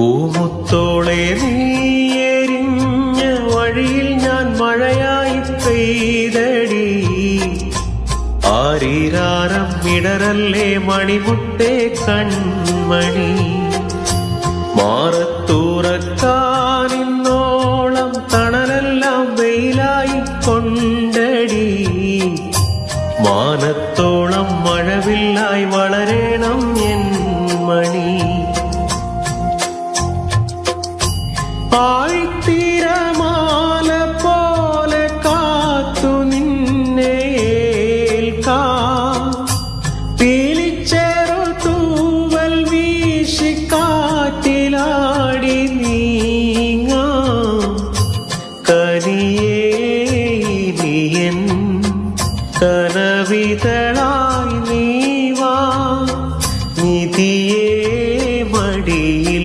പൂമുത്തോളെ നീയെരിഞ്ഞ വഴിയിൽ ഞാൻ മഴയായി പെയ്തടി. ആരീരാരം ഇടറല്ലേ മണിമുട്ടേ കൺമണി. മാറത്തൂറക്കാനിന്നോളം തണലെല്ലാം വെയിലായി കൊണ്ടടി. മാനത്തോളം മഴവില്ലായി വളരണം എൻ മണി. ആഴ്ത്തിരമാല പോലെ കാത്തു നിന്നേൽക്കാം. പീലിച്ചേറു തൂവൽ വീശി കാറ്റിലാടി നീങ്ങാം. കനിയേ നീയൻ കനവിതളായി നീവാ. നിധിയേ മടിയിൽ